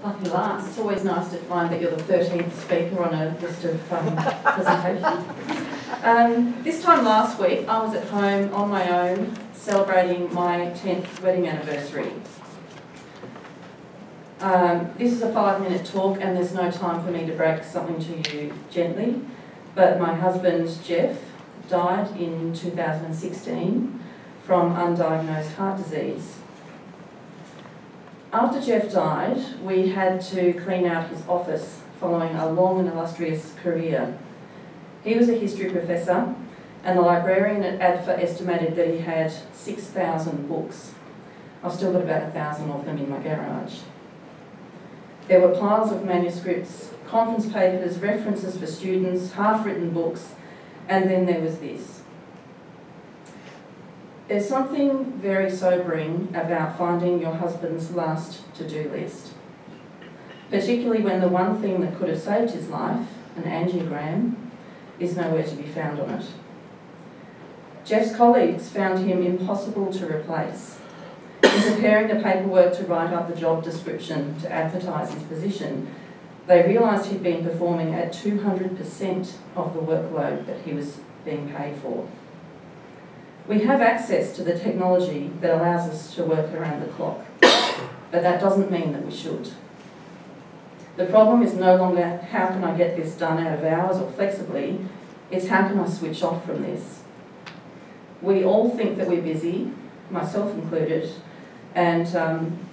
Lucky last. It's always nice to find that you're the 13th speaker on a list of presentations. This time last week, I was at home on my own celebrating my 10th wedding anniversary. This is a 5-minute talk and there's no time for me to break something to you gently, but my husband, Jeff, died in 2016 from undiagnosed heart disease. After Jeff died, we had to clean out his office following a long and illustrious career. He was a history professor, and the librarian at ADFA estimated that he had 6,000 books. I've still got about 1,000 of them in my garage. There were piles of manuscripts, conference papers, references for students, half-written books, and then there was this. There's something very sobering about finding your husband's last to-do list, particularly when the one thing that could have saved his life, an angiogram, is nowhere to be found on it. Jeff's colleagues found him impossible to replace. In preparing the paperwork to write up the job description to advertise his position, they realised he'd been performing at 200% of the workload that he was being paid for. We have access to the technology that allows us to work around the clock, but that doesn't mean that we should. The problem is no longer how can I get this done out of hours or flexibly, it's how can I switch off from this. We all think that we're busy, myself included, and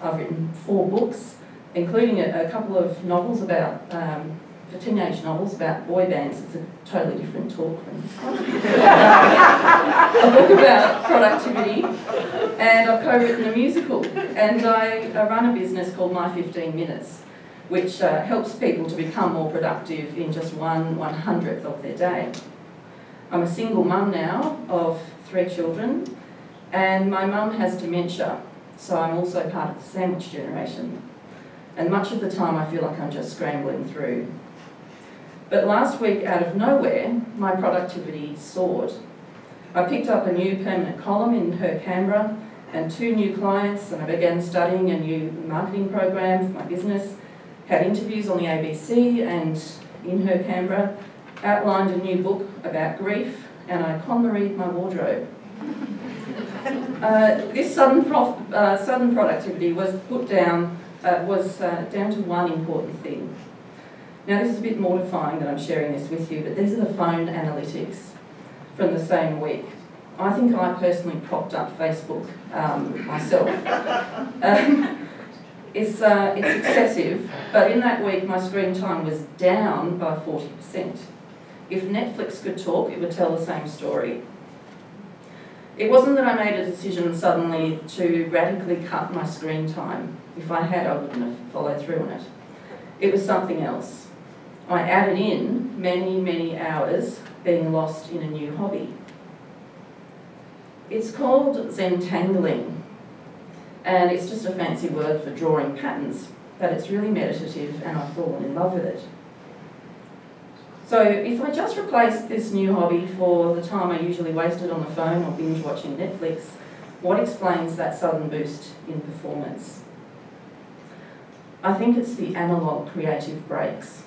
I've written 4 books, including a couple of novels about for teenage novels about boy bands. It's a totally different talk from this one. A book about productivity, and I've co-written a musical, and I run a business called My 15 Minutes, which helps people to become more productive in just 1/100th of their day. I'm a single mum now of 3 children, and my mum has dementia, so I'm also part of the sandwich generation. And much of the time I feel like I'm just scrambling through. But last week, out of nowhere, my productivity soared. I picked up a new permanent column in Her Canberra and 2 new clients, and I began studying a new marketing program for my business, had interviews on the ABC and in Her Canberra, outlined a new book about grief, and I KonMari'd my wardrobe. This sudden productivity was down to one important thing. Now this is a bit mortifying that I'm sharing this with you, but these are the phone analytics from the same week. I think I personally propped up Facebook myself. It's excessive, but in that week my screen time was down by 40%. If Netflix could talk, it would tell the same story. It wasn't that I made a decision suddenly to radically cut my screen time. If I had, I wouldn't have followed through on it. It was something else. I added in many, many hours being lost in a new hobby. It's called Zentangling, and it's just a fancy word for drawing patterns, but it's really meditative and I've fallen in love with it. So if I just replace this new hobby for the time I usually wasted on the phone or binge watching Netflix, what explains that sudden boost in performance? I think it's the analogue creative breaks.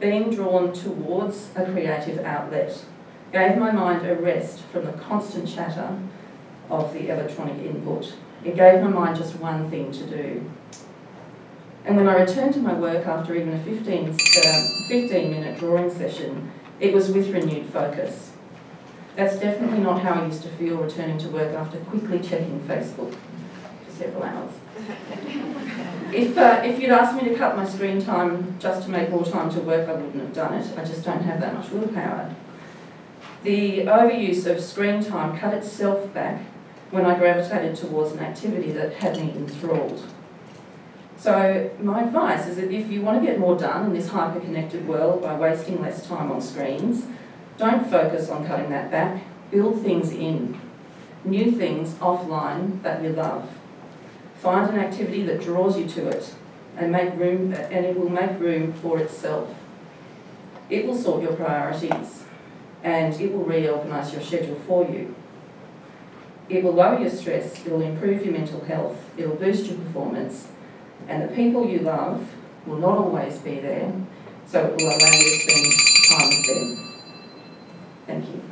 Being drawn towards a creative outlet gave my mind a rest from the constant chatter of the electronic input. It gave my mind just one thing to do. And when I returned to my work after even a 15-minute drawing session, it was with renewed focus. That's definitely not how I used to feel returning to work after quickly checking Facebook for several hours. If you'd asked me to cut my screen time just to make more time to work, I wouldn't have done it. I just don't have that much willpower. The overuse of screen time cut itself back when I gravitated towards an activity that had me enthralled. So my advice is that if you want to get more done in this hyper-connected world by wasting less time on screens, don't focus on cutting that back. Build things in. New things offline that you love. Find an activity that draws you to it and it will make room for itself. It will sort your priorities and it will reorganise your schedule for you. It will lower your stress, it will improve your mental health, it will boost your performance, and the people you love will not always be there, so it will allow you to spend time with them. Thank you.